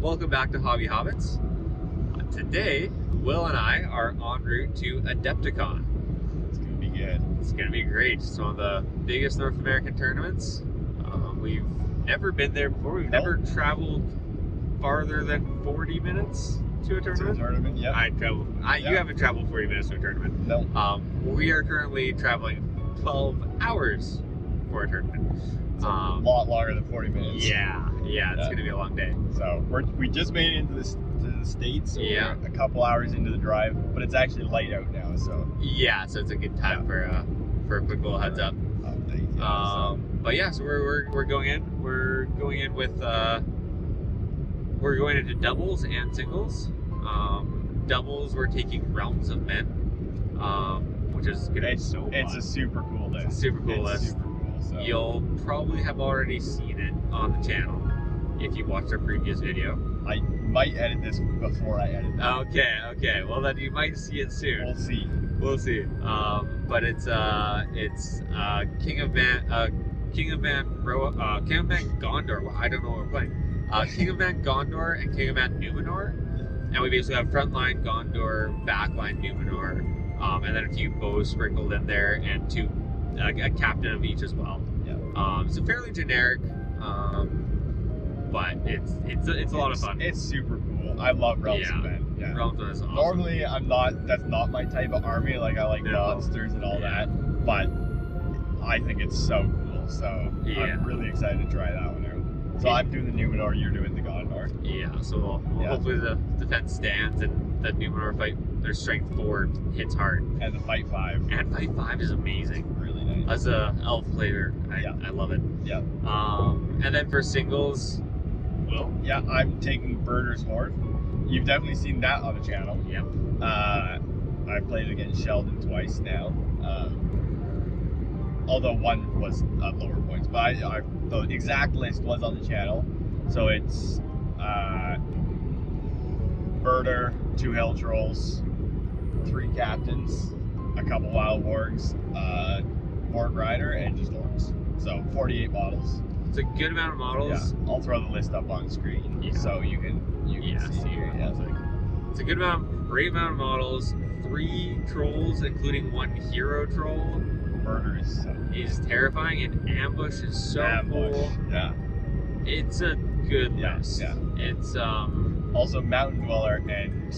Welcome back to Hobby Hobbits. Today, Will and I are en route to Adepticon. It's going to be good. It's going to be great. It's one of the biggest North American tournaments. We've never been there before. We've never traveled farther than 40 minutes to a tournament. You haven't traveled 40 minutes to a tournament. No. We are currently traveling 12 hours for a tournament. It's a lot longer than 40 minutes. Yeah, it's going to be a long day. So we just made it into the States, so we're a couple hours into the drive, but it's actually light out now, so. Yeah, so it's a good time for a quick little heads up. But yeah, so we're going in. We're going in with we're going into doubles and singles. Doubles, we're taking Realms of Men, which is gonna be so fun. It's a super cool list. It's a super cool list. Super cool, so. You'll probably have already seen it on the channel if you watched our previous video. I might edit this before I edit it. Okay. Well, then you might see it soon. We'll see. But it's King of Man Gondor. Well, I don't know what we're playing. King of Man Gondor and King of Man Numenor, and we basically have frontline Gondor, backline Numenor, and then a few bows sprinkled in there, and a captain of each as well. Yeah. So fairly generic, but it's a lot of fun. It's super cool. I love Realms of Men. Yeah. Realms of Men is awesome. Normally, that's not my type of army. Like, I like monsters and all that, but I think it's so cool. So I'm really excited to try that one out. So I'm doing the Numenor, you're doing the Gondor. Yeah. So hopefully the defense stands and the Numenor fight. Their strength 4 hits hard. And the fight 5. And fight 5 is amazing. Really nice. As a elf player, I love it. Yeah. And then for singles, Will? Yeah, I'm taking Birder's Horde. You've definitely seen that on the channel. Yep. I played against Sheldon twice now. Although one was at lower points, but the exact list was on the channel. So it's Birder, 2 Hell Trolls, 3 Captains, a couple Wild Wargs, Morg Rider, and just Orcs. So 48 models. It's a good amount of models. Yeah, I'll throw the list up on screen so you can see it. Yeah, it's a great amount of models. 3 trolls, including 1 hero troll. Murder is terrifying, and ambush is so cool. Yeah, it's a good list. Yeah, it's also Mountain Dweller and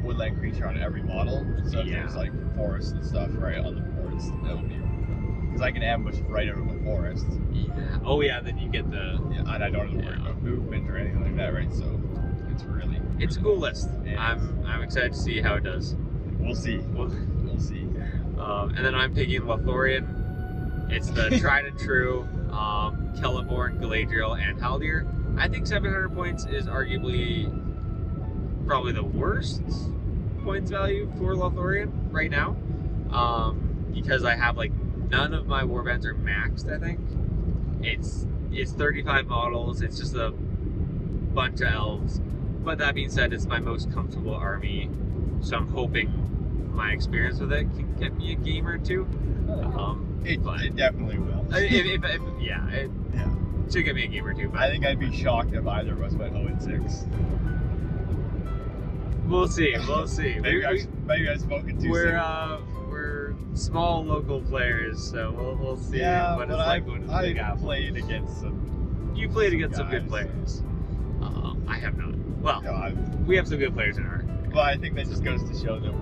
Woodland Creature on every model. So if there's like forest and stuff right on the boards, that would be because I can ambush right out of the forest. Yeah. Oh yeah, then you get the and I don't have to worry about movement or anything like that, right? So it's a cool list. I'm excited to see how it does. We'll see. We'll see. And then I'm picking Lothlorien. It's the tried and true Celeborn, Galadriel, and Haldir. I think 700 points is arguably probably the worst points value for Lothlorien right now, because I have like none of my warbands are maxed. I think it's 35 models. It's just a bunch of elves. But that being said, it's my most comfortable army, so I'm hoping my experience with it can get me a game or two. It definitely will. It should get me a game or two. But I think I'd be shocked if either of us went 0-6. We'll see. maybe I've spoken too soon. We're small local players, so we'll see what it's like when I've played against some. You played against some good players. I have not. Well, we have some good players in our. Well, I think that just goes to show that,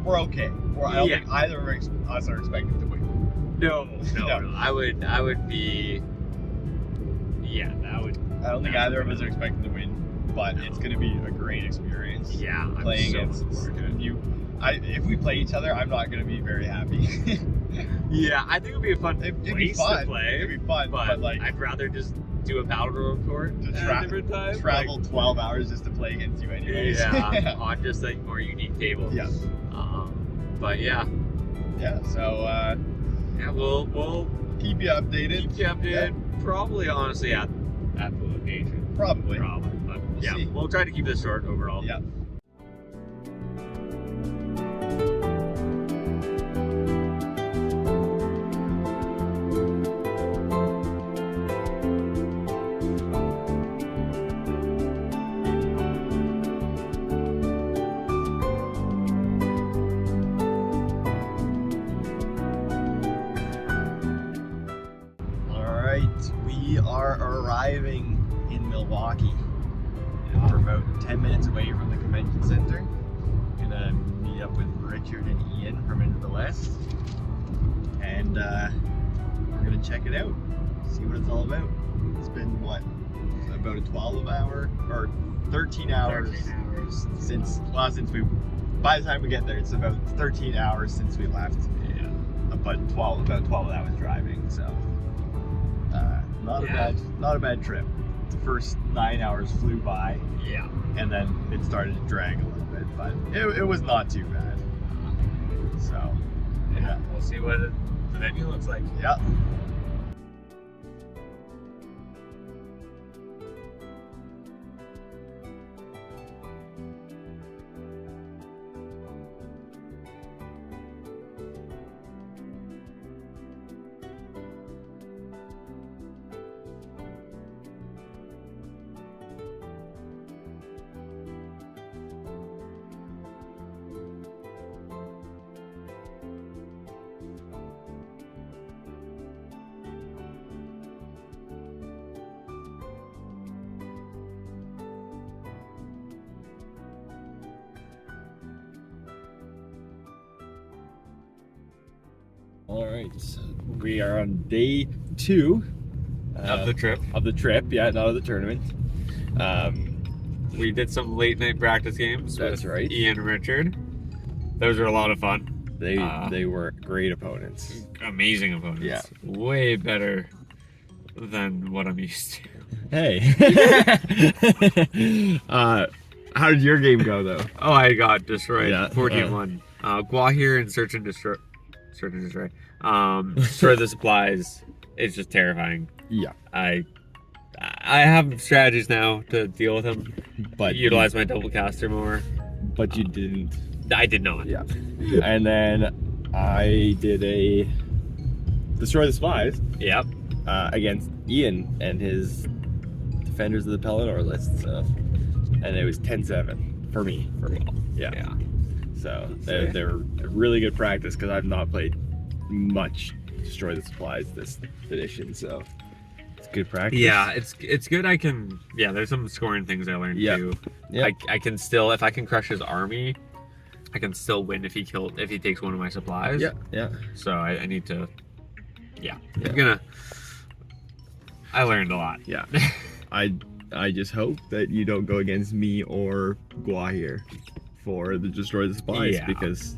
we're okay. I don't think either of us are expected to win. No. I would be. Yeah, that would. I don't think either of us are expected to win, but it's going to be a great experience. Yeah, playing against you. If we play each other, I'm not going to be very happy. Yeah, I think it would be a fun place to play. It'd be fun, but like I'd rather just do a battle report at a different time. Travel 12 hours just to play against you anyways. Yeah, on just a more unique table. Yeah. But yeah. Yeah. So. We'll keep you updated. Yeah. Probably, honestly, at the location. Probably. But we'll try to keep this short overall. Yeah. are arriving in Milwaukee. We're about 10 minutes away from the convention center. Gonna meet up with Richard and Ian from Into the West. And we're gonna check it out, see what it's all about. It's been what, about a 12-hour or 13 hours, since we, by the time we get there, it's about 13 hours since we left. Yeah. But about 12 hours driving, so not a bad trip. The first 9 hours flew by. Yeah. And then it started to drag a little bit, but it was not too bad. So yeah, we'll see what the venue looks like. Yeah. All right, so we are on day 2 of the trip. Yeah, not of the tournament. We did some late night practice games. That's right. Ian and Richard. Those were a lot of fun. They were great opponents. Amazing opponents. Yeah. Way better than what I'm used to. Hey. How did your game go though? Oh, I got destroyed. Yeah. 14-1. Guahir and Search and Destroy. Destroy the supplies. It's just terrifying. Yeah. I have strategies now to deal with him, but utilize my double caster more. But you didn't. I did not. Yeah. And then I did a Destroy the Spies. Yep. Against Ian and his Defenders of the Pelennor list. So, and it was 10-7 for me. Yeah. So they were really good practice because I've not played much Destroy the Supplies this edition, so it's good practice. Yeah, it's good. There's some scoring things I learned too. Yeah. I can still, if I can crush his army, I can still win if he takes one of my supplies. Yeah. So I need to. Yeah. I learned a lot. Yeah. I just hope that you don't go against me or Guahir for the Destroy the Supplies, because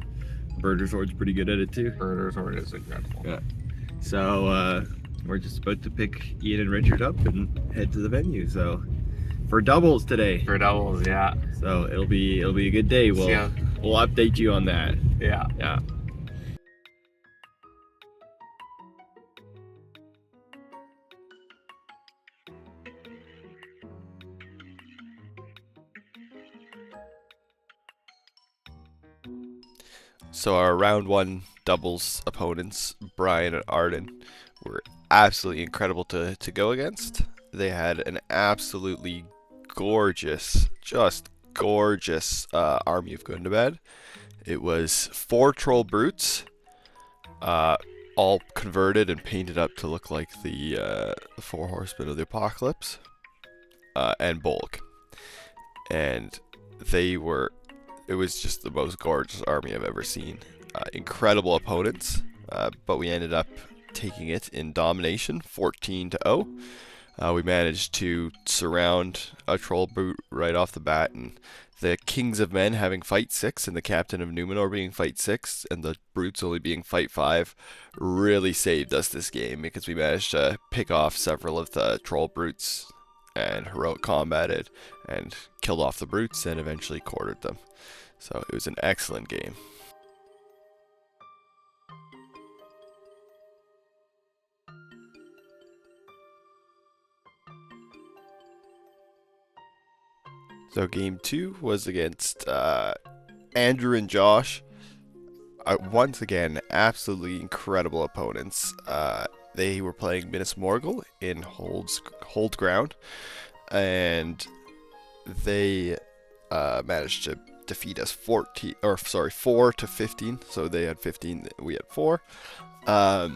Birder Sword's pretty good at it too. Birder Sword is incredible. Yeah. So we're just about to pick Ian and Richard up and head to the venue. So for doubles today. Yeah. So it'll be a good day. We'll update you on that. Yeah. So our round 1 doubles opponents, Brian and Arden, were absolutely incredible to go against. They had an absolutely gorgeous, just gorgeous army of Gundabad. It was 4 troll brutes, all converted and painted up to look like the 4 horsemen of the apocalypse, and Bolg. And it was just the most gorgeous army I've ever seen. Incredible opponents, but we ended up taking it in domination, 14-0. We managed to surround a troll brute right off the bat, and the Kings of Men having fight 6 and the Captain of Numenor being fight 6 and the brutes only being fight 5 really saved us this game, because we managed to pick off several of the troll brutes and heroic combated and killed off the brutes and eventually quartered them. So it was an excellent game. So game 2 was against Andrew and Josh. Once again, absolutely incredible opponents. They were playing Minas Morgul in Hold Ground, and they managed to defeat us 4-15. So they had 15, we had 4. Our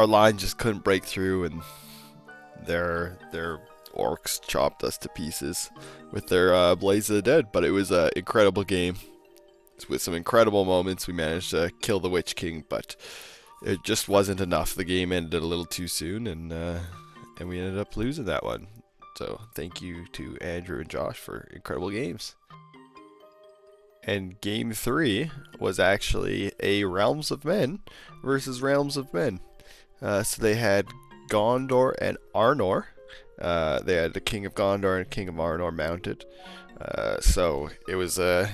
line just couldn't break through, and their orcs chopped us to pieces with their Blaze of the Dead. But it was an incredible game with some incredible moments. We managed to kill the Witch King, but it just wasn't enough. The game ended a little too soon, and we ended up losing that one. So thank you to Andrew and Josh for incredible games. And game 3 was actually a Realms of Men versus Realms of Men. So they had Gondor and Arnor. They had the King of Gondor and King of Arnor mounted. So it was a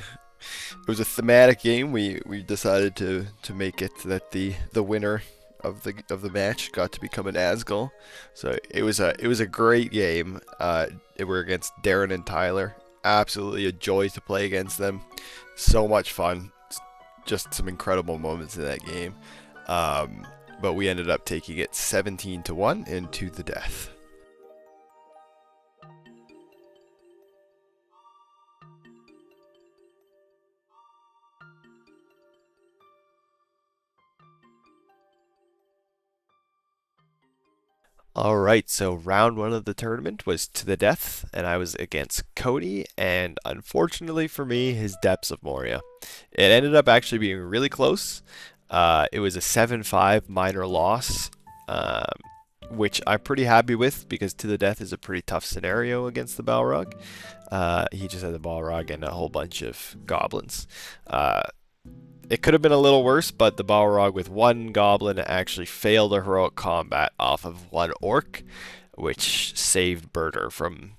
thematic game. We decided to make it that the winner of the match got to become an Asgul. So it was a great game. We're against Darren and Tyler. Absolutely a joy to play against them. So much fun. Just some incredible moments in that game. But we ended up taking it 17-1 and to the death. Alright, so round 1 of the tournament was to the death, and I was against Cody, and unfortunately for me, his Depths of Moria. It ended up actually being really close. It was a 7-5 minor loss, which I'm pretty happy with, because to the death is a pretty tough scenario against the Balrog. He just had the Balrog and a whole bunch of goblins. It could have been a little worse, but the Balrog with 1 goblin actually failed a heroic combat off of 1 orc, which saved Birder from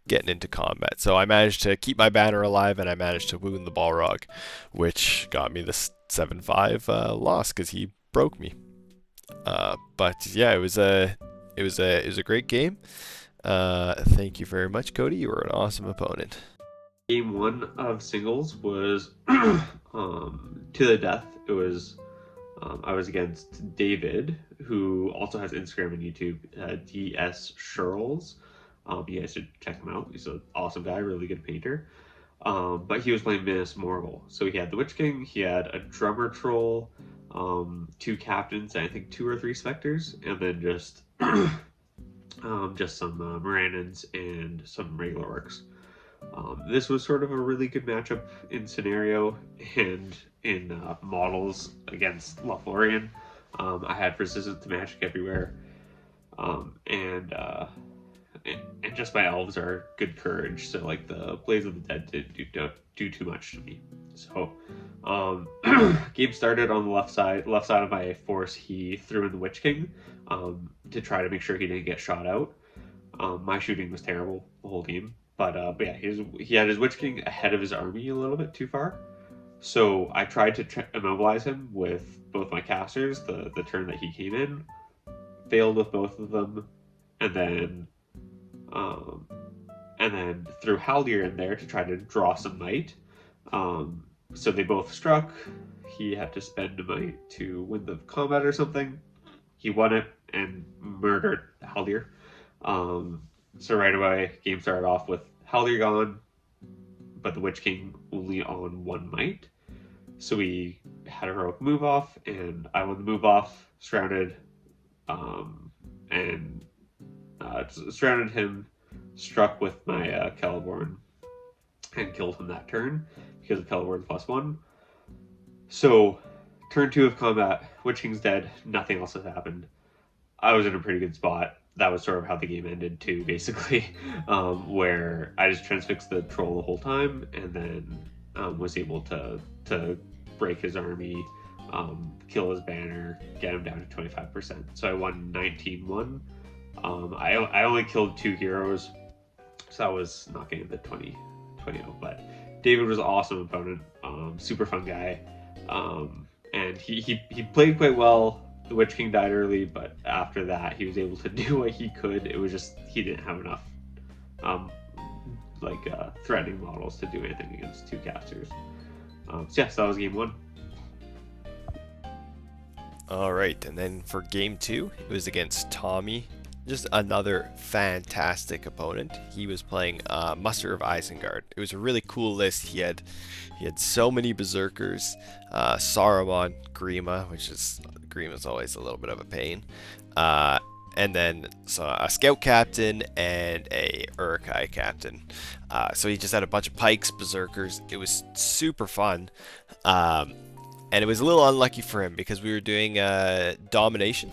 getting into combat. So I managed to keep my banner alive, and I managed to wound the Balrog, which got me the 7-5 loss because he broke me. But yeah, it was a great game. Thank you very much, Cody. You were an awesome opponent. Game 1 of singles was to the death. It was I was against David, who also has Instagram and YouTube, DS Shirls. You guys should check him out. He's an awesome guy, really good painter. But he was playing Minas Morgul. So he had the Witch King, he had a drummer troll, 2 captains, and I think 2 or 3 specters, and then just some Morannons and some regular orcs. This was sort of a really good matchup in scenario and in models against Lothlorien. I had resistance to magic everywhere, and just my elves are good courage. So like the Blaze of the Dead didn't do too much to me. So game started on the left side of my force. He threw in the Witch King to try to make sure he didn't get shot out. My shooting was terrible the whole game. But yeah, he had his Witch King ahead of his army a little bit too far. So I tried to immobilize him with both my casters the turn that he came in. Failed with both of them. And then threw Haldir in there to try to draw some might. So they both struck. He had to spend a might to win the combat or something. He won it and murdered Haldir. So right away, game started off with Haldir gone, but the Witch King only on 1 might. So we had a heroic move off, and I won the move off, surrounded, surrounded him, struck with my Celeborn, and killed him that turn because of Celeborn +1. So turn 2 of combat, Witch King's dead, nothing else has happened. I was in a pretty good spot. That was sort of how the game ended too, basically, where I just transfixed the troll the whole time, and then was able to break his army, kill his banner, get him down to 25%. So I won 19-1. I only killed 2 heroes, so I was not getting the 20-0. But David was an awesome opponent, super fun guy, and he played quite well. The Witch King died early, but after that, he was able to do what he could. It was just he didn't have enough, threatening models to do anything against 2 casters. So yeah, so that was game 1. All right, and then for game 2, it was against Tommy. Just another fantastic opponent. He was playing Muster of Isengard. It was a really cool list. He had so many berserkers, Saruman, Grima, which is Grima's always a little bit of a pain, and then a scout captain and a Urukai captain. So he just had a bunch of pikes, berserkers. It was super fun. And it was a little unlucky for him because we were doing domination,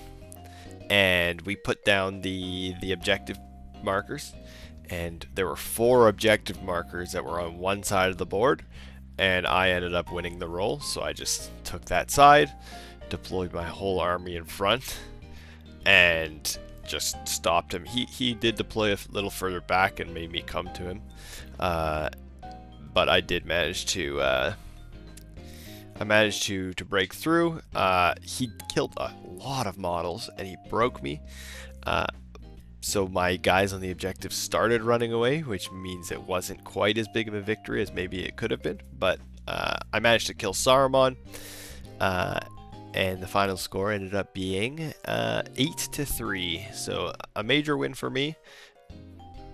and we put down the objective markers, and there were 4 objective markers that were on one side of the board, and I ended up winning the roll. So I just took that side, deployed my whole army in front, and just stopped him. He did deploy a little further back and made me come to him, but I did manage to break through. He killed a lot of models and he broke me. So my guys on the objective started running away, which means it wasn't quite as big of a victory as maybe it could have been. But I managed to kill Saruman, and the final score ended up being 8-3. So a major win for me.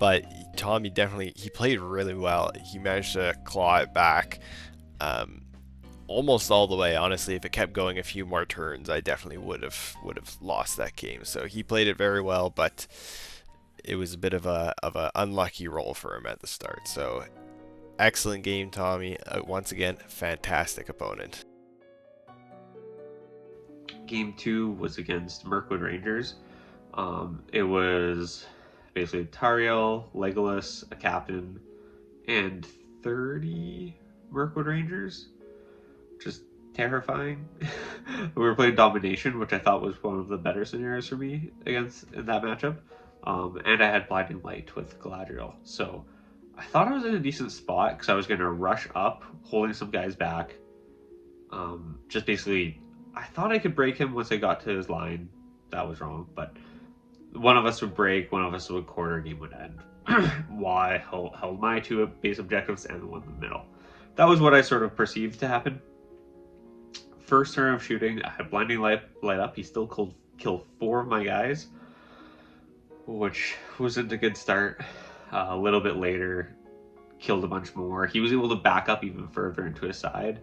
But Tommy he played really well. He managed to claw it back. Almost all the way. Honestly, if it kept going a few more turns, I definitely would have lost that game. So he played it very well, but it was a bit of a unlucky roll for him at the start. So excellent game, Tommy. Once again, fantastic opponent. Game 2 was against Mirkwood Rangers. It was basically Tariel, Legolas, a captain, and 30 Mirkwood Rangers. Just terrifying. We were playing domination, which I thought was one of the better scenarios for me in that matchup. And I had blinding light with Galadriel, so I thought I was in a decent spot because I was going to rush up, holding some guys back. Just basically, I thought I could break him once I got to his line. That was wrong, but one of us would break, one of us would quarter, game would end. Why held my 2 base objectives and the one in the middle. That was what I sort of perceived to happen. First turn of shooting, I had blinding light up. He still killed 4 of my guys, which wasn't a good start. A little bit later, killed a bunch more. He was able to back up even further into his side,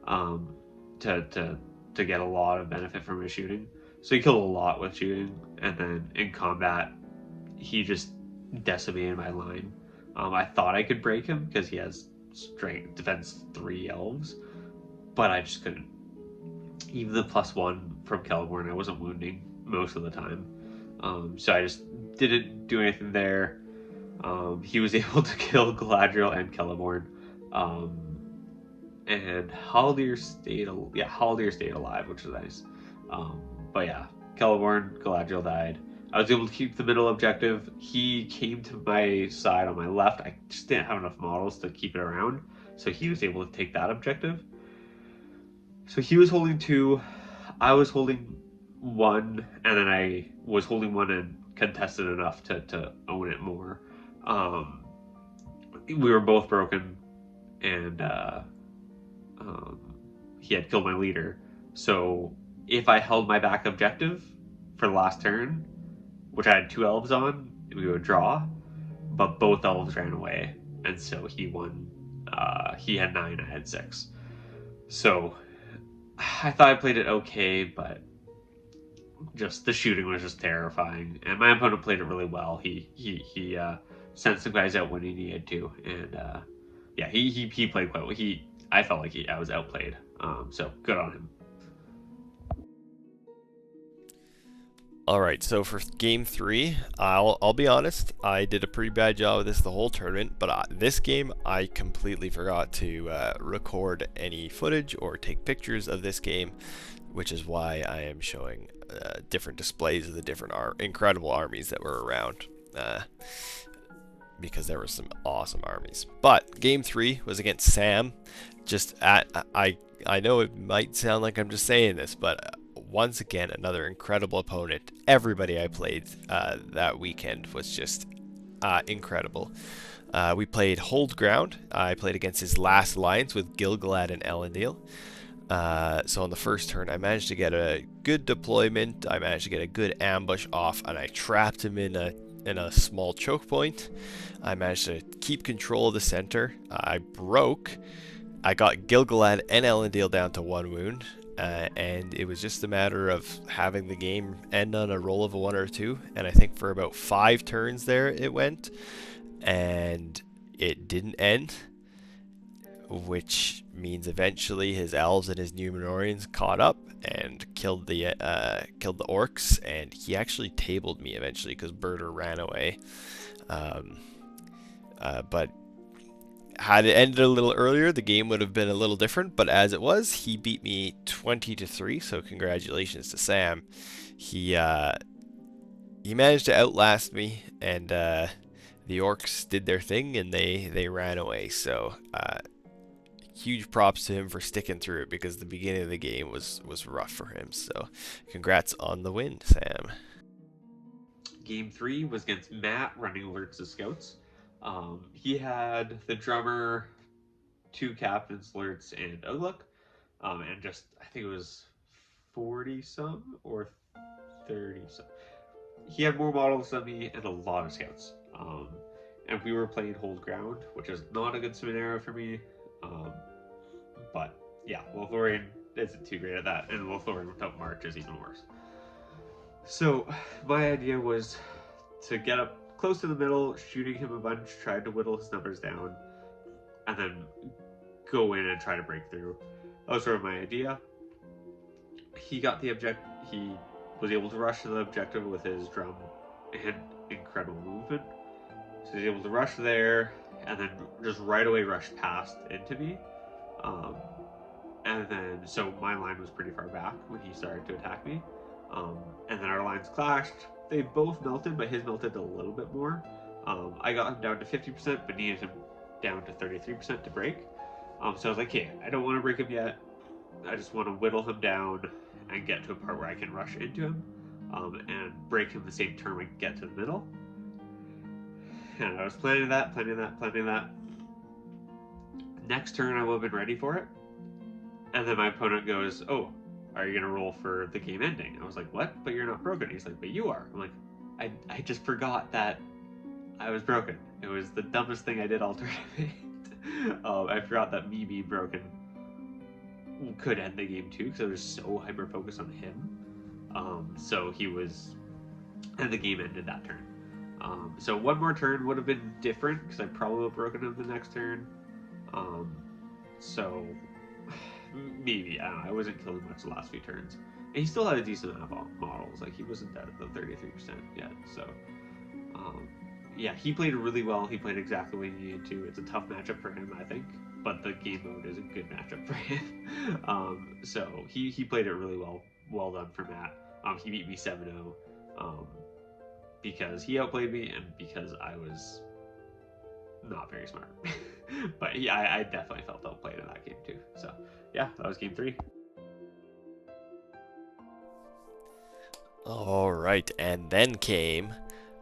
to get a lot of benefit from his shooting. So he killed a lot with shooting, and then in combat, he just decimated my line. I thought I could break him because he has strength defense 3 elves, but I just couldn't. Even the +1 from Celeborn, I wasn't wounding most of the time. So I just didn't do anything there. He was able to kill Galadriel and Celeborn. And Haldir stayed alive, which is nice. But yeah, Celeborn, Galadriel died. I was able to keep the middle objective. He came to my side on my left. I just didn't have enough models to keep it around, so he was able to take that objective. So he was holding 2, I was holding 1, and then I was holding 1 and contested enough to own it more. We were both broken, and he had killed my leader. So if I held my back objective for the last turn, which I had 2 elves on, we would draw, but both elves ran away, and so he won. He had 9, I had 6. So I thought I played it okay, but just the shooting was just terrifying, and my opponent played it really well. He sent some guys out when he needed to, and yeah, he played quite well. I felt like I was outplayed, so good on him. Alright, so for game 3, I'll be honest, I did a pretty bad job of this the whole tournament, but this game I completely forgot to record any footage or take pictures of this game, which is why I am showing different displays of the different incredible armies that were around, because there were some awesome armies. But game 3 was against Sam. I know it might sound like I'm just saying this, but once again, another incredible opponent. Everybody I played that weekend was just incredible. We played Hold Ground. I played against his last alliance with Gil-galad and Elendil. So on the first turn, I managed to get a good deployment. I managed to get a good ambush off, and I trapped him in a small choke point. I managed to keep control of the center. I got Gil-galad and Elendil down to 1 wound. and it was just a matter of having the game end on a roll of a 1 or 2, and I think for about 5 turns there it went, and it didn't end, which means eventually his elves and his Numenorians caught up and killed the orcs, and he actually tabled me eventually because Birder ran away. But had it ended a little earlier, the game would have been a little different, but as it was, he beat me 20-3, so congratulations to Sam. He managed to outlast me, and the orcs did their thing, and they ran away, so huge props to him for sticking through it, because the beginning of the game was rough for him, so congrats on the win, Sam. Game 3 was against Matt, running alerts to scouts. He had the drummer, 2 captains, alerts, and outlook, and just, I think it was 40-some or 30-some. He had more models than me and a lot of scouts. And we were playing hold ground, which is not a good scenario for me. But yeah, Lothlorien isn't too great at that, and Lothlorien without March is even worse. So my idea was to get up close to the middle, shooting him a bunch, tried to whittle his numbers down, and then go in and try to break through. That was sort of my idea. He got the he was able to rush to the objective with his drum and incredible movement. So he's able to rush there, and then just right away rush past into me. And then, so my line was pretty far back when he started to attack me. And then our lines clashed. They both melted, but his melted a little bit more. I got him down to 50%, but needed him down to 33% to break. So I was like, okay, I don't want to break him yet. I just want to whittle him down and get to a part where I can rush into him, and break him the same turn we get to the middle. And I was planning that. Next turn, I would have been ready for it. And then my opponent goes, oh, are you going to roll for the game ending? I was like, what? But you're not broken. He's like, but you are. I'm like, I just forgot that I was broken. It was the dumbest thing I did all tournament. I forgot that me being broken could end the game too, because I was so hyper-focused on him. So he was... And the game ended that turn. So one more turn would have been different, because I probably would have broken him the next turn. So... Maybe, I don't know, I wasn't killing much the last few turns. And he still had a decent amount of models, like he wasn't dead at the 33% yet, so... yeah, he played really well, he played exactly what he needed to. It's a tough matchup for him, I think, but the game mode is a good matchup for him. So he played it really well. Well done for Matt. He beat me 7-0, because he outplayed me and because I was not very smart. But yeah, I definitely felt outplayed in that game too. So yeah, that was game 3. All right, and then came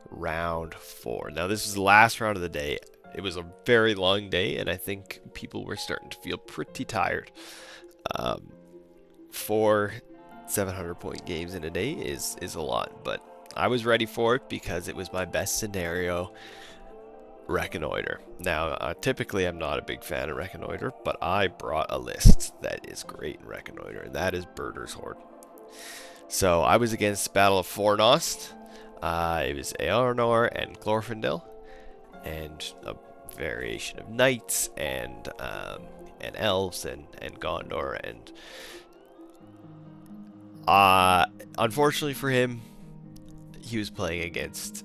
round 4. Now this was the last round of the day. It was a very long day, and I think people were starting to feel pretty tired. 4 700-point games in a day is a lot, but I was ready for it because it was my best scenario. Reconnoiter. Now, typically I'm not a big fan of Reconnoiter, but I brought a list that is great in Reconnoiter, and that is Birder's Horde. So I was against Battle of Fornost. It was Eornor and Glorfindel, and a variation of knights and elves and Gondor. And unfortunately for him, he was playing against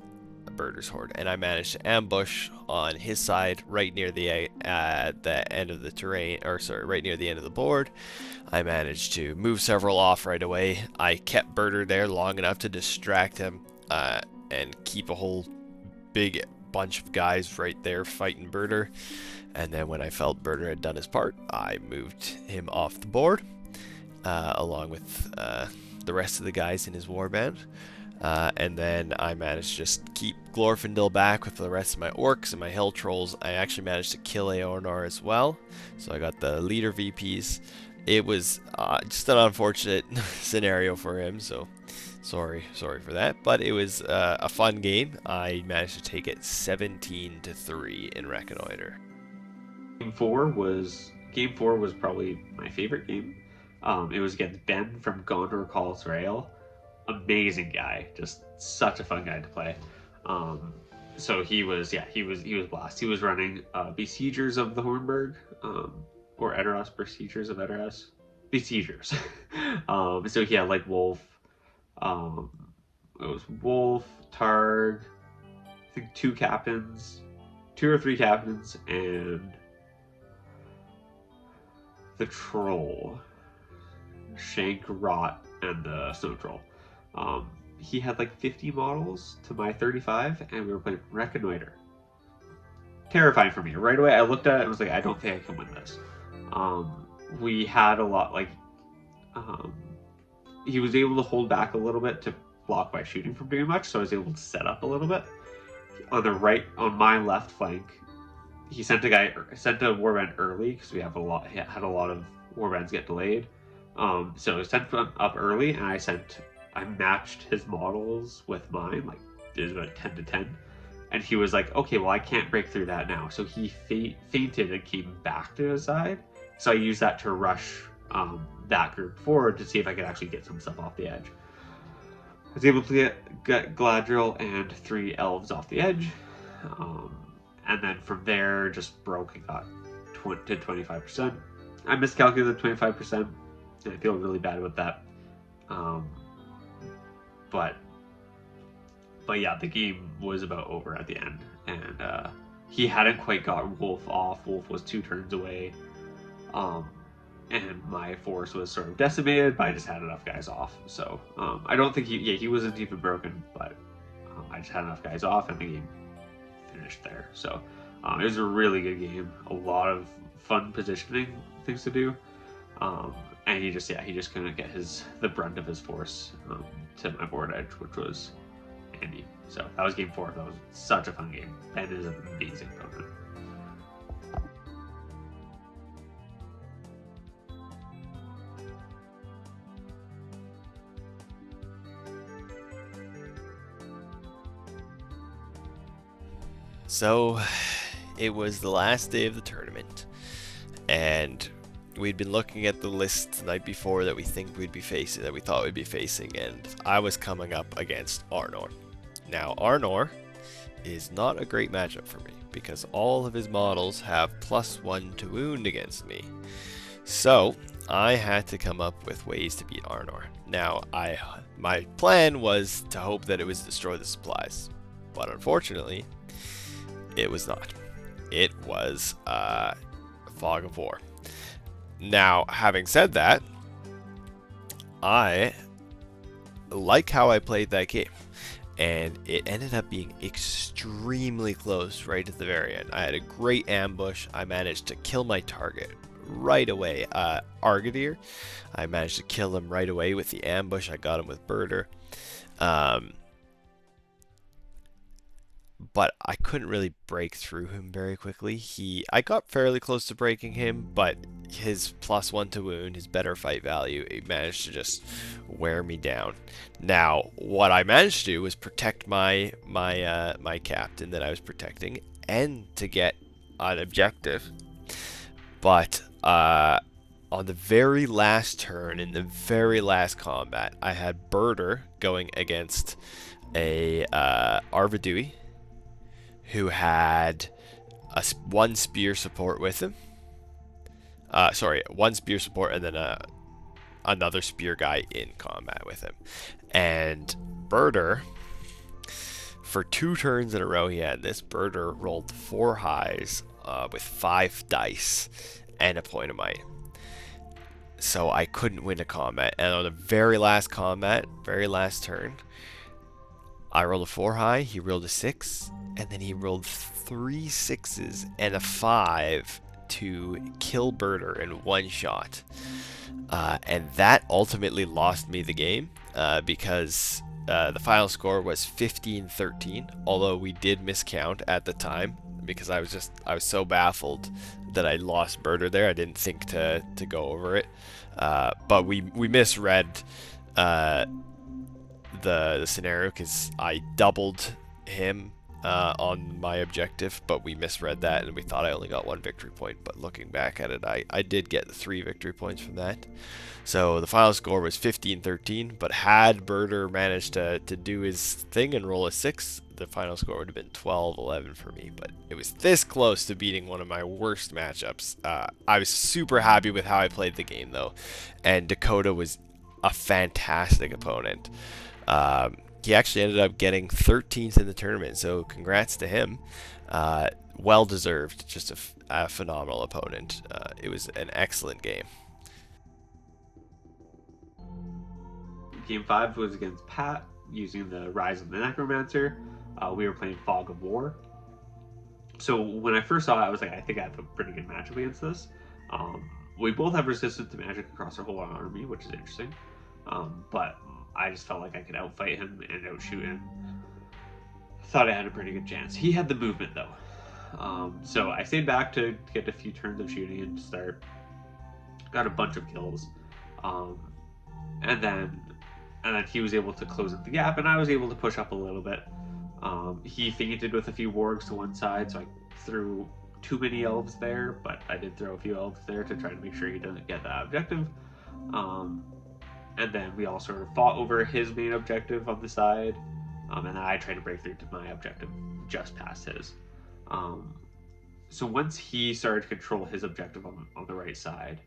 Birder's Horde, and I managed to ambush on his side right near the end of the terrain, or sorry, right near the end of the board. I managed to move several off right away. I kept Birder there long enough to distract him and keep a whole big bunch of guys right there fighting Birder. And then when I felt Birder had done his part, I moved him off the board along with the rest of the guys in his warband. And then I managed to just keep Glorfindel back with the rest of my orcs and my hill trolls. I actually managed to kill Eornor as well, so I got the leader VPs. It was just an unfortunate scenario for him, so sorry for that. But it was a fun game. I managed to take it 17-3 in Reconnoiter. Game 4 was probably my favorite game. It was against Ben from Gondor Calls Rail. Amazing guy, just such a fun guy to play. So he was blast. He was running Besiegers of the Hornburg, or Edoras, Besiegers of Edoras, Besiegers. So he had like Wolf. It was Wolf, Targ, I think 2 or 3 captains, and the Troll, Shank, Rot, and the Snow Troll. He had like 50 models to my 35, and we were playing Reconnoiter. Terrifying for me. Right away, I looked at it and was like, I don't think I can win this. We had a lot, like, he was able to hold back a little bit to block my shooting from doing much, so I was able to set up a little bit. On my left flank, he sent a warband early, because we had a lot of warbands get delayed. So I sent up early, and I matched his models with mine, like it was about 10 to 10, and he was like, okay, well, I can't break through that now. So he fainted and came back to his side. So I used that to rush that group forward to see if I could actually get some stuff off the edge. I was able to get Gladriel and 3 elves off the edge, and then from there just broke and got to 25%. I miscalculated 25%, and I feel really bad about that. But yeah, the game was about over at the end, and he hadn't quite got Wolf off. Wolf was 2 turns away, and my force was sort of decimated, but I just had enough guys off. So I don't think he wasn't even broken, but I just had enough guys off, and the game finished there. So it was a really good game, a lot of fun positioning things to do, and he just couldn't get the brunt of his force to my board edge, which was handy. So that was game 4. That was such a fun game. Ben is an amazing opponent. So it was the last day of the tournament, and we'd been looking at the list the night before that we thought we'd be facing, and I was coming up against Arnor. Now, Arnor is not a great matchup for me because all of his models have +1 to wound against me. So I had to come up with ways to beat Arnor. Now, my plan was to hope that it was destroy the supplies, but unfortunately, it was not. It was Fog of War. Now, having said that, I like how I played that game, and it ended up being extremely close right at the very end. I had a great ambush. I managed to kill my target right away. Argadir, I managed to kill him right away with the ambush. I got him with Birder. But I couldn't really break through him very quickly. I got fairly close to breaking him, but his +1 to wound, his better fight value, it managed to just wear me down. Now, what I managed to do was protect my captain that I was protecting, and to get an objective. But on the very last turn, in the very last combat, I had Birder going against a Arvidui, who had one spear support with him. One spear support and then another spear guy in combat with him. And Birder, for 2 turns in a row he had this, Birder rolled 4 highs with 5 dice and a point of might. So I couldn't win a combat. And on the very last combat, very last turn, I rolled a 4 high, he rolled a 6, and then he rolled 3 6s and a 5 to kill Birder in 1 shot. And that ultimately lost me the game because the final score was 15-13, although we did miscount at the time because I was so baffled that I lost Birder there. I didn't think to go over it. But we misread the scenario because I doubled him on my objective, but we misread that and we thought I only got 1 victory point. But looking back at it, I did get 3 victory points from that. So the final score was 15-13, but had Birder managed to do his thing and roll a 6, the final score would have been 12-11 for me. But it was this close to beating one of my worst matchups. I was super happy with how I played the game, though, and Dakota was a fantastic opponent. He actually ended up getting 13th in the tournament, so congrats to him. Well deserved, just a phenomenal opponent. It was an excellent game. Game 5 was against Pat, using the Rise of the Necromancer. We were playing Fog of War. So when I first saw it, I was like, I think I have a pretty good matchup against this. We both have resistance to magic across our whole army, which is interesting. But I just felt like I could outfight him and outshoot him. Thought I had a pretty good chance. He had the movement, though. So I stayed back to get a few turns of shooting and start. Got a bunch of kills. And then he was able to close up the gap, and I was able to push up a little bit. He feinted with a few wargs to one side, so I threw too many elves there, but I did throw a few elves there to try to make sure he doesn't get that objective. And then we all sort of fought over his main objective on the side, and then I tried to break through to my objective just past his. So once he started to control his objective on the right side,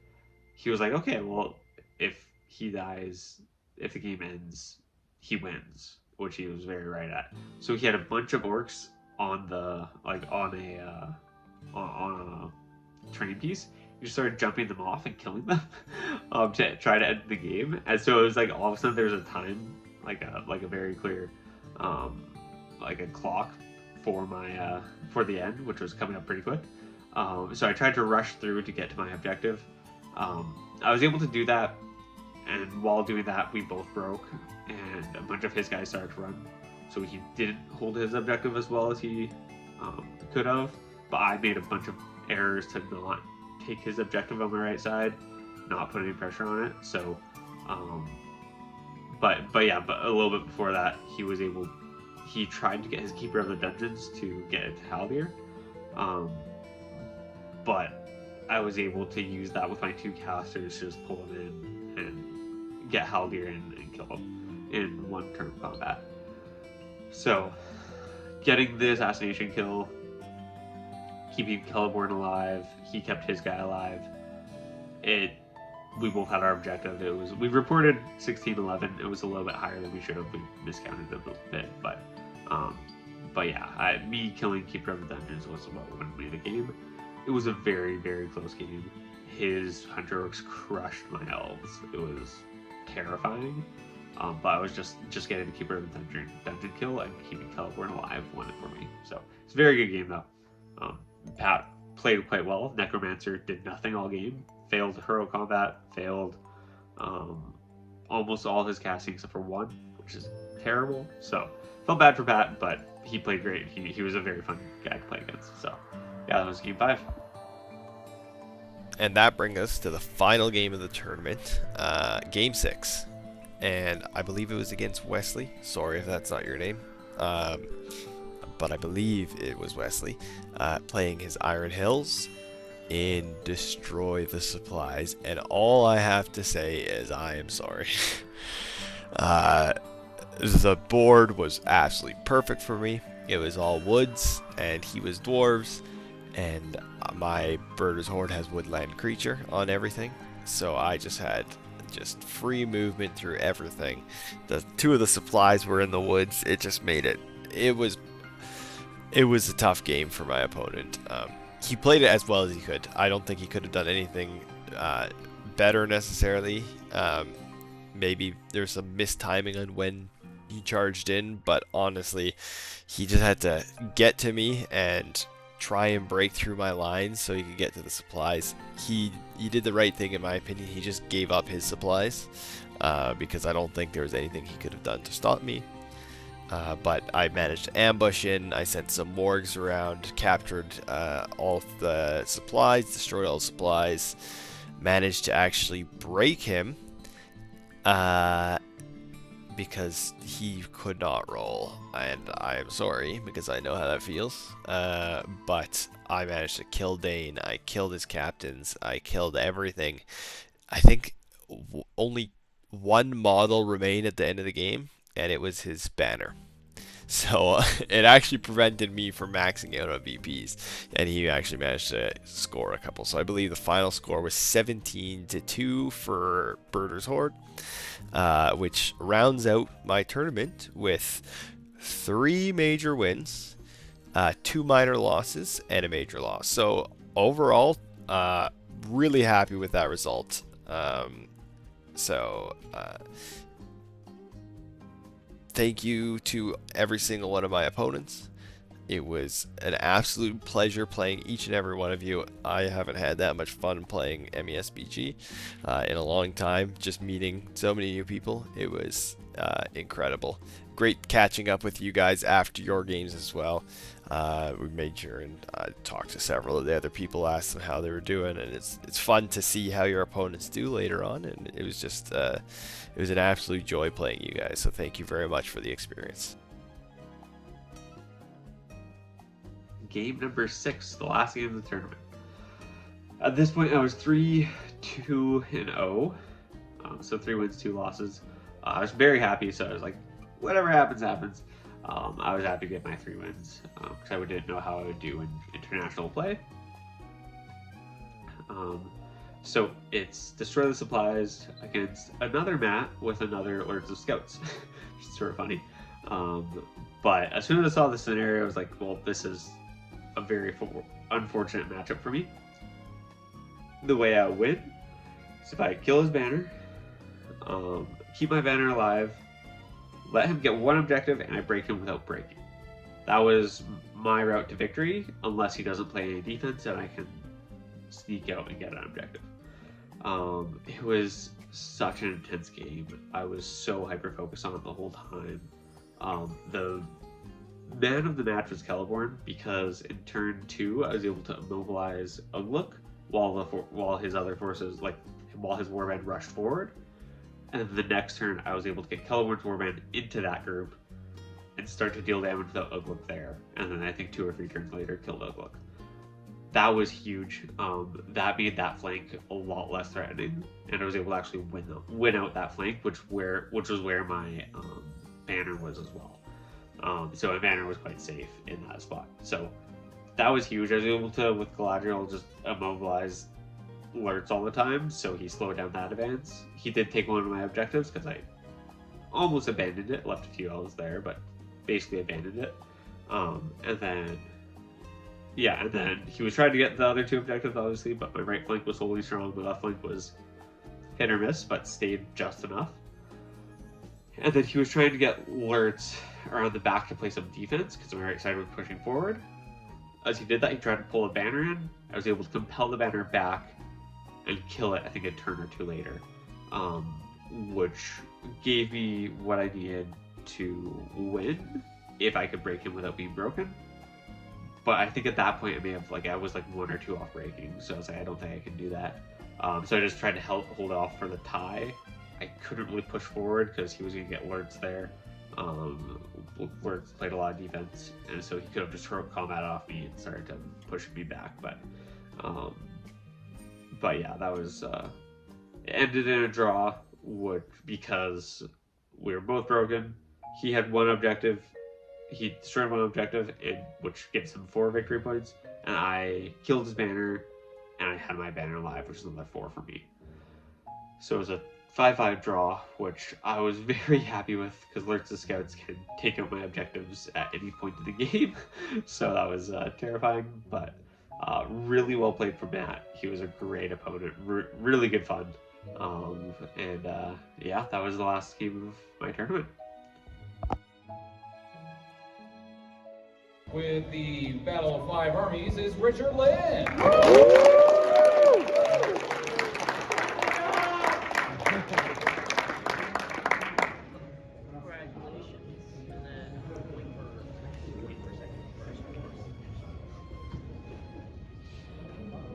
he was like, okay, well, if he dies, if the game ends, he wins, which he was very right at. So he had a bunch of orcs on a train piece. He just started jumping them off and killing them to try to end the game. And so it was like all of a sudden there's a time, like a very clear, like a clock for my for the end, which was coming up pretty quick. So I tried to rush through to get to my objective. I was able to do that. And while doing that, we both broke, and a bunch of his guys started to run. So he didn't hold his objective as well as he could have. But I made a bunch of errors to not take his objective on the right side, not put any pressure on it. So, but a little bit before that, he tried to get his Keeper of the Dungeons to get it to Haldir. But I was able to use that with my 2 casters to just pull him in and get Haldir and kill him in 1 turn combat. So, getting the assassination kill, keeping Celeborn alive, he kept his guy alive. We both had our objective. We reported 16-11. It was a little bit higher than we should have. We miscounted a little bit, but yeah, me killing Keeper of the Dungeons was what won me the game. It was a very, very close game. His Hunter Orcs crushed my elves. It was terrifying. But I was just getting the Keeper of the Dungeon kill and keeping Celeborn alive won it for me. So it's a very good game though. Pat played quite well. Necromancer did nothing all game. Failed hero combat. Failed almost all his casting except for 1, which is terrible. So felt bad for Pat, but he played great. He was a very fun guy to play against. So yeah, that was game 5. And that brings us to the final game of the tournament, game 6. And I believe it was against Wesley. Sorry if that's not your name. But I believe it was Wesley playing his Iron Hills in Destroy the Supplies. And all I have to say is I am sorry. The board was absolutely perfect for me. It was all woods, and he was dwarves. And my Birder's Horde has woodland creature on everything. So I just had free movement through everything. The 2 of the supplies were in the woods. It just made it. It was a tough game for my opponent. He played it as well as he could. I don't think he could have done anything better necessarily. Maybe there's some mistiming on when he charged in, but honestly, he just had to get to me and try and break through my lines so he could get to the supplies. He did the right thing in my opinion. He just gave up his supplies because I don't think there was anything he could have done to stop me. But I managed to ambush in. I sent some morgues around, captured all of the supplies, destroyed all the supplies, managed to actually break him. because he could not roll, and I'm sorry because I know how that feels. But I managed to kill Dane. I killed his captains. I killed everything. I think only one model remained at the end of the game, and it was his banner. So it actually prevented me from maxing out on VPs, and he actually managed to score a couple. So I believe the final score was 17-2 for Birder's Horde, which rounds out my tournament with 3 major wins, 2 minor losses, and a major loss. So overall, really happy with that result. Thank you to every single one of my opponents. It was an absolute pleasure playing each and every one of you. I haven't had that much fun playing MESBG in a long time. Just meeting so many new people. It was incredible. Great catching up with you guys after your games as well. We made sure and talked to several of the other people, asked them how they were doing, and it's fun to see how your opponents do later on. And it was just it was an absolute joy playing you guys. So thank you very much for the experience. Game number 6, the last game of the tournament. At this point, I was 3-2-0, so 3 wins, 2 losses. I was very happy, so I was like, whatever happens, happens. I was happy to get my 3 wins because I didn't know how I would do in international play. So it's destroy the supplies against another mat with another Lords of Scouts, which is sort of funny. But as soon as I saw the scenario, I was like, well, this is a very unfortunate matchup for me. The way I win is if I kill his banner, keep my banner alive, let him get 1 objective, and I break him without breaking. That was my route to victory, unless he doesn't play any defense and I can sneak out and get an objective. It was such an intense game. I was so hyper-focused on it the whole time. The man of the match was Celeborn, because in turn 2, I was able to immobilize Ugluk while his other forces, while his warband rushed forward. And then the next turn, I was able to get Celeborn's warband into that group and start to deal damage without Ugluk there. And then I think 2 or 3 turns later, killed Ugluk. That was huge. That made that flank a lot less threatening, and I was able to actually win out that flank, which was where my banner was as well. So my banner was quite safe in that spot. So that was huge. I was able to, with Galadriel, just immobilize alerts all the time, so he slowed down that advance. He did take one of my objectives because I almost abandoned it, left a few elves there, but basically abandoned it. And then he was trying to get the other 2 objectives, obviously, but my right flank was holding strong. My left flank was hit or miss, but stayed just enough. And then he was trying to get alerts around the back to play some defense, because my right side was pushing forward. As he did that, he tried to pull a banner in. I was able to compel the banner back and kill it, I think, a turn or 2 later, which gave me what I needed to win if I could break him without being broken. But I think at that point, I was 1 or 2 off breaking, so I was like, I don't think I can do that. So I just tried to hold off for the tie. I couldn't really push forward because he was going to get alerts there. Alerts played a lot of defense, and so he could have just thrown combat off me and started to push me back. But yeah, that was it ended in a draw, because we were both broken. He had 1 objective. He destroyed 1 objective, which gives him 4 victory points, and I killed his banner, and I had my banner alive, which is another 4 for me. So it was a 5-5 draw, which I was very happy with, because Lurks the Scouts can take out my objectives at any point in the game. So that was terrifying, but really well played from Matt. He was a great opponent, really good fun. Yeah, that was the last game of my tournament. With the Battle of 5 Armies is Richard Lynn.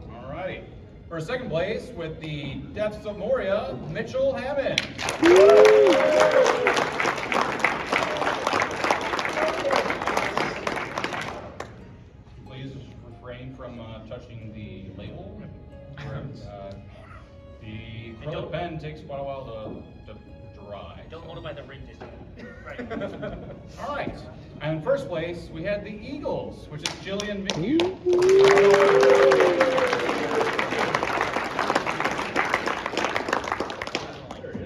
All right. For second place, with the Depths of Moria, Mitchell Hammond. refrain from touching the label. The acrylic pen takes quite a while to dry. Don't hold it by the ring just yet. Right. All right. And in first place, we had the Eagles, which is Jillian McHugh.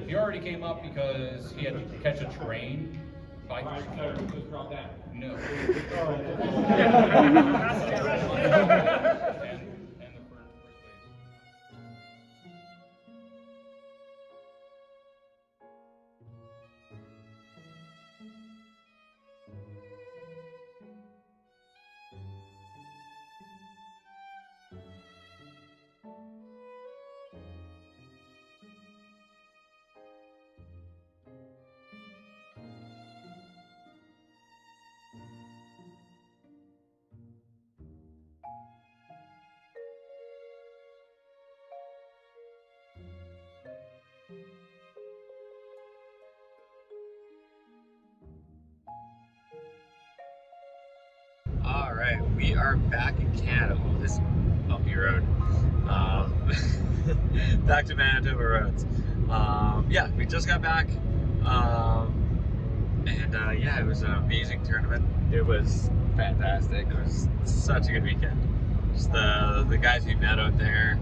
He already came up because he had to catch a train. No. And the first place. All right, we are back in Canada. Oh, this bumpy road. Back to Manitoba roads. Yeah, we just got back. Yeah, it was an amazing tournament. It was fantastic. It was such a good weekend. Just the guys we met out there.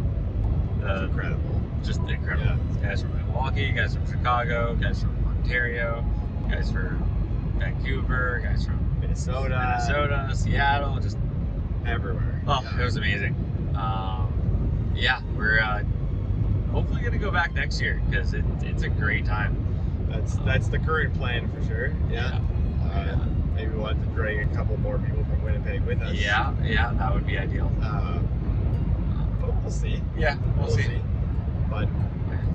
Incredible. Just incredible. Yeah. Guys from Milwaukee, guys from Chicago, guys from Ontario, guys from Vancouver, guys from Minnesota, Seattle, just everywhere. Oh, yeah. It was amazing. Yeah, we're hopefully gonna go back next year because it's a great time. That's the current plan for sure. Yeah. Maybe we'll have to drag a couple more people from Winnipeg with us. Yeah, that would be ideal. But we'll see. Yeah, we'll see. But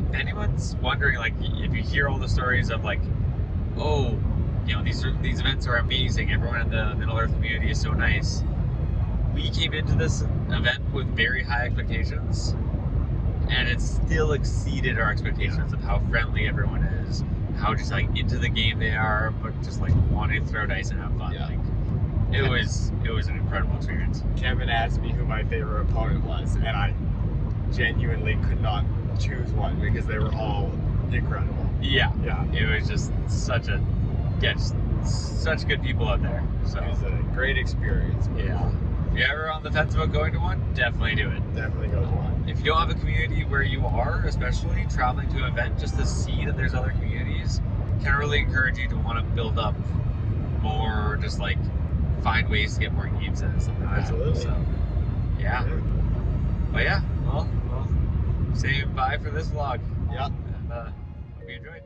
if anyone's wondering, like, if you hear all the stories of like, oh, you know, these events are amazing. Everyone in the Middle Earth community is so nice. We came into this event with very high expectations, and it still exceeded our expectations of how friendly everyone is, how just like into the game they are, but just like wanting to throw dice and have fun. Yeah. Like, it was an incredible experience. Kevin asked me who my favorite opponent was, and I genuinely could not choose one because they were all incredible. Yeah. Yeah. It was just such good people out there. So It was a great experience. yeah. If you're ever on the fence about going to one, definitely do it. Definitely go to one. If you don't have a community where you are, especially traveling to an event just to see that there's other communities, can really encourage you to want to build up more, just like find ways to get more games in and stuff like that. Absolutely. So, yeah. But yeah, well, say bye for this vlog. Yeah. And hope you enjoyed.